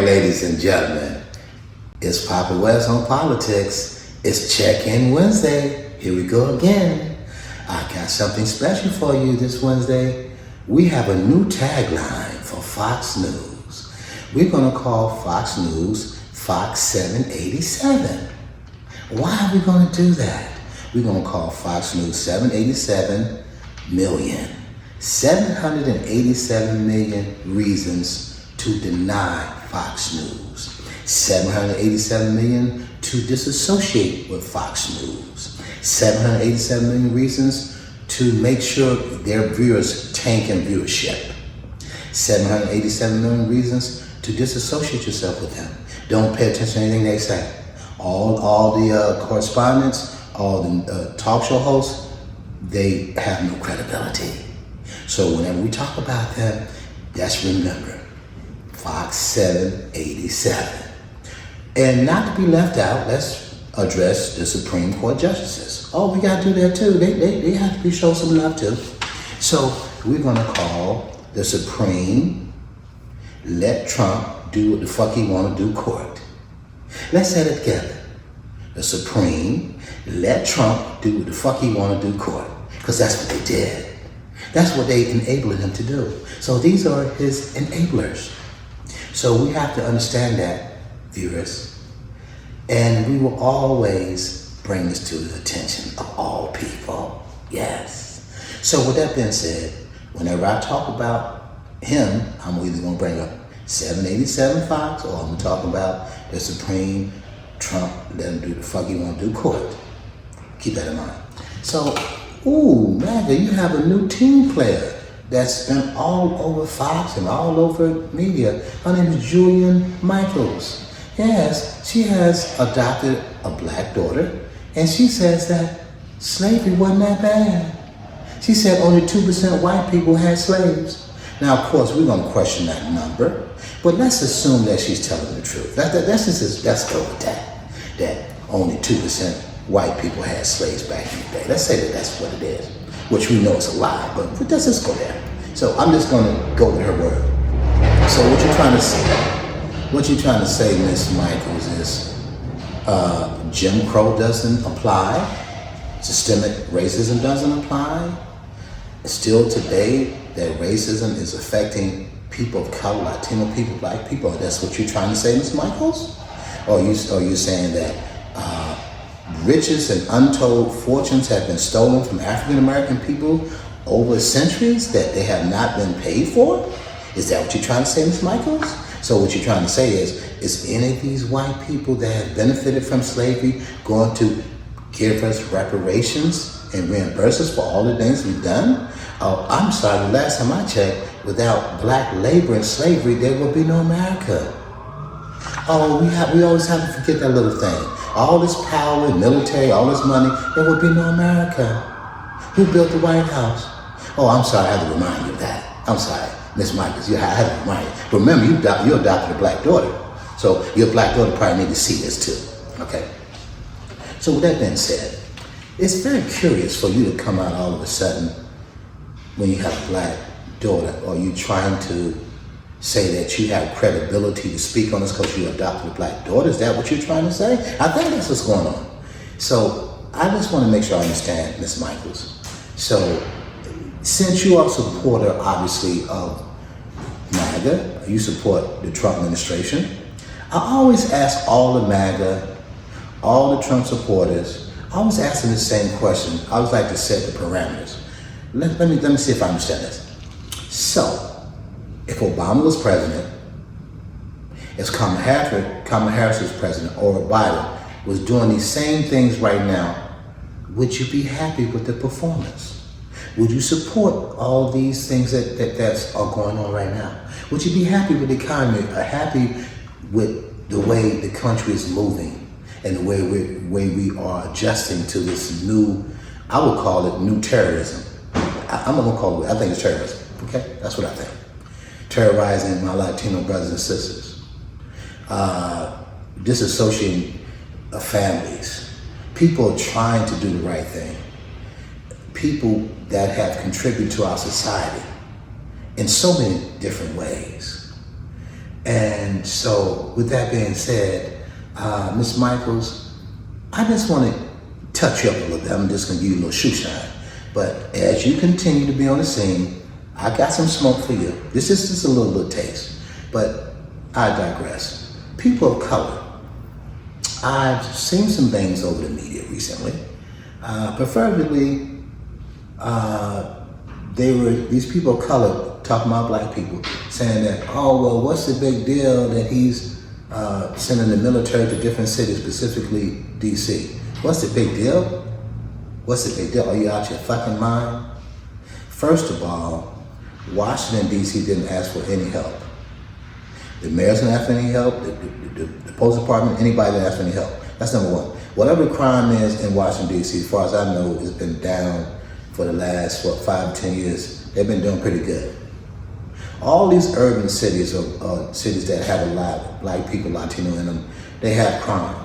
Ladies and gentlemen, it's Papa West on Politics. It's Check-In Wednesday. Here we go again. I got something special for you this Wednesday. We have a new tagline for Fox News. We're going to call Fox News Fox 787. Why are we going to do that? We're going to call Fox News 787 million. 787 million reasons to deny Fox News. 787 million to disassociate with Fox News. 787 million reasons to make sure their viewers tank in viewership. 787 million reasons to disassociate yourself with them. Don't pay attention to anything they say. All the correspondents, all the talk show hosts, they have no credibility. So whenever we talk about them, just remember, Fox 787. And not to be left out, let's address the Supreme Court justices. Oh, we got to do that too. They have to be shown some love too. So we're going to call the Supreme Let Trump Do What the Fuck He Want to Do court. Let's say it together. The Supreme Let Trump Do What the Fuck He Want to Do court. Because that's what they did. That's what they enabled him to do. So these are his enablers. So we have to understand that, viewers, and we will always bring this to the attention of all people. Yes. So with that being said, whenever I talk about him, I'm either going to bring up 787 Fox or I'm going to talk about the Supreme Trump let him do the fuck he want to do court. Keep that in mind. So, MAGA, you have a new team player that's been all over Fox and all over media. Her name is Julian Michaels. Yes, she has adopted a black daughter, and she says that slavery wasn't that bad. She said only 2% white people had slaves. Now, of course, we're going to question that number, but let's assume that she's telling the truth. Let's go with that. That only 2% white people had slaves back in the day. Let's say that that's what it is, which we know is a lie, but let's just go there. So I'm just going to go with her word. So what you're trying to say, Ms. Michaels, is Jim Crow doesn't apply, systemic racism doesn't apply. Still today, that racism is affecting people of color, Latino people, black people. That's what you're trying to say, Ms. Michaels? Or are you saying that riches and untold fortunes have been stolen from African American people over centuries that they have not been paid for? Is that what you're trying to say, Ms. Michaels? So what you're trying to say is any of these white people that have benefited from slavery going to give us reparations and reimburse us for all the things we've done? Oh, I'm sorry, the last time I checked, without black labor and slavery, there would be no America. Oh, we always have to forget that little thing. All this power and military, all this money, there would be no America. Who built the White House? Oh, I'm sorry, I had to remind you of that. I'm sorry, Ms. Michaels, I had to remind you. But remember, you adopted a black daughter. So your black daughter probably need to see this too, okay? So with that being said, it's very curious for you to come out all of a sudden when you have a black daughter, or you trying to say that you have credibility to speak on this because you adopted a black daughter. Is that what you're trying to say? I think that's what's going on. So I just want to make sure I understand, Ms. Michaels. So since you are a supporter, obviously, of MAGA, you support the Trump administration, I always ask all the MAGA, all the Trump supporters, I always ask them the same question. I always like to set the parameters. Let me see if I understand this. So, if Obama was president, If Kamala Harris was president or Biden was doing these same things right now, would you be happy with the performance? Would you support all these things that are going on right now? Would you be happy with the economy, happy with the way the country is moving and the way we are adjusting to this new, I would call it new terrorism. I'm not gonna call it, I think it's terrorism, okay? That's what I think. Terrorizing my Latino brothers and sisters. Disassociating families. People trying to do the right thing. People that have contributed to our society in so many different ways. And so, with that being said, Ms. Michaels, I just want to touch you up a little bit. I'm just going to give you a little shoe shine. But as you continue to be on the scene, I got some smoke for you. This is just a little taste, but I digress. People of color. I've seen some things over the media recently. Preferably, these people of color talking about black people, saying that, oh, well, what's the big deal that he's sending the military to different cities, specifically DC? What's the big deal? What's the big deal? Are you out your fucking mind? First of all, Washington, D.C. didn't ask for any help. The mayor's didn't ask for any help, the police department, anybody didn't ask for any help. That's number one. Whatever the crime is in Washington, D.C., as far as I know, has been down for the last, 5 to 10 years. They've been doing pretty good. All these urban cities are cities that have a lot of black people, Latino in them, they have crime.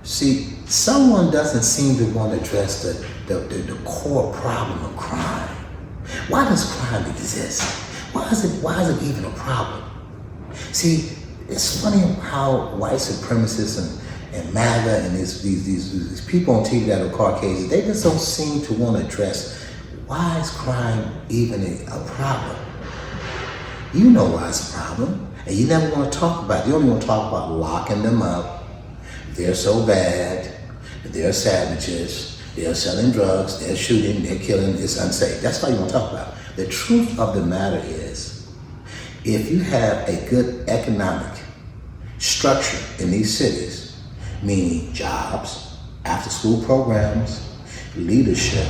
See, someone doesn't seem to want to address the core problem of crime. Why does crime exist? Why is it even a problem? See, it's funny how white supremacists and MAGA and these people on TV that are Caucasian, they just don't seem to want to address why is crime even a problem? You know why it's a problem, and you never want to talk about it. You only want to talk about locking them up. They're so bad, they're savages, they're selling drugs, they're shooting, they're killing, it's unsafe. That's all you want to talk about. The truth of the matter is, if you have a good economic structure in these cities, meaning jobs, after-school programs, leadership,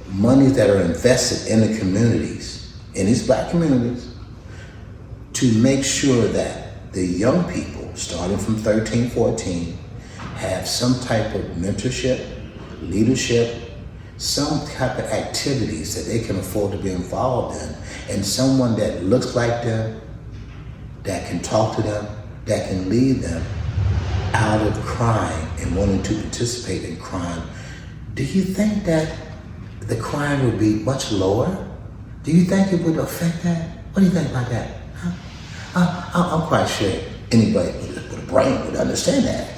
monies that are invested in the communities, in these black communities, to make sure that the young people, starting from 13, 14, have some type of mentorship, leadership, some type of activities that they can afford to be involved in, and someone that looks like them, that can talk to them, that can lead them out of crime and wanting to participate in crime. Do you think that the crime would be much lower? Do you think it would affect that? What do you think about that? I'm quite sure anybody with a brain would understand that.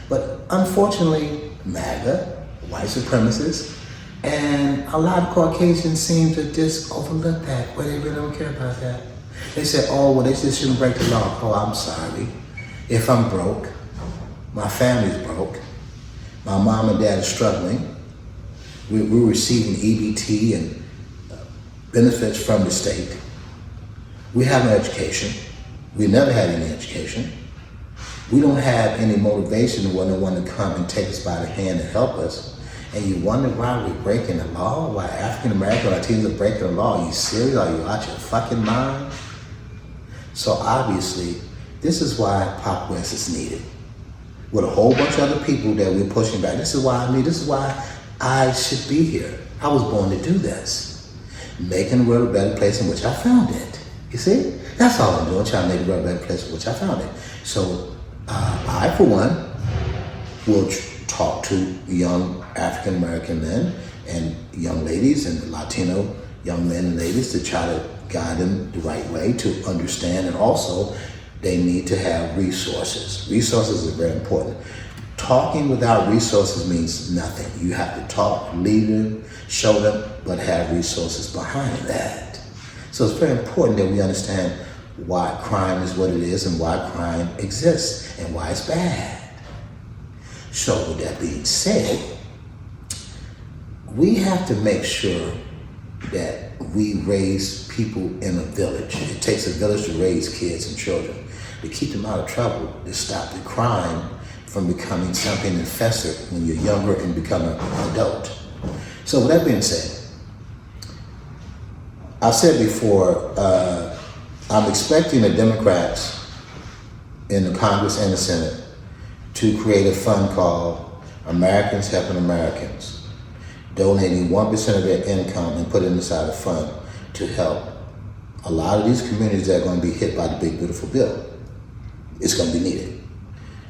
But unfortunately, MAGA, white supremacists, and a lot of Caucasians seem to just overlook that, where they really don't care about that. They say, oh, well, they just shouldn't break the law. Oh, I'm sorry. If I'm broke, my family's broke, my mom and dad are struggling, we're receiving EBT and benefits from the state. We have no education. We never had any education. We don't have any motivation to want to come and take us by the hand and help us. And you wonder why we're breaking the law? Why African American Latinos are breaking the law? Are you serious? Are you out your fucking mind? So obviously, this is why Pop West is needed. With a whole bunch of other people that we're pushing back. This is why I should be here. I was born to do this. Making the world a better place in which I found it. You see? That's all I'm doing, trying to make the world a better place in which I found it. So I, for one, will talk to young African American men and young ladies and Latino young men and ladies to try to guide them the right way to understand, and also they need to have resources. Resources are very important. Talking without resources means nothing. You have to talk, lead them, show them, but have resources behind that. So it's very important that we understand why crime is what it is and why crime exists and why it's bad. So with that being said, we have to make sure that we raise people in a village. It takes a village to raise kids and children, to keep them out of trouble, to stop the crime from becoming something infested when you're younger and become an adult. So with that being said, I've said before, I'm expecting the Democrats in the Congress and the Senate to create a fund called Americans Helping Americans, donating 1% of their income and put it inside a fund to help a lot of these communities that are going to be hit by the big beautiful bill. It's going to be needed.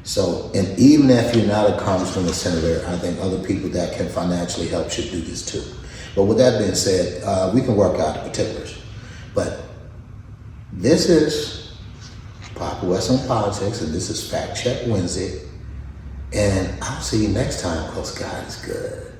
So, and even if you're not a congressman or senator, I think other people that can financially help should do this too. But with that being said, we can work out the particulars. But this is Papa West on Politics, and this is Fact Check Wednesday. And I'll see you next time, because God is good.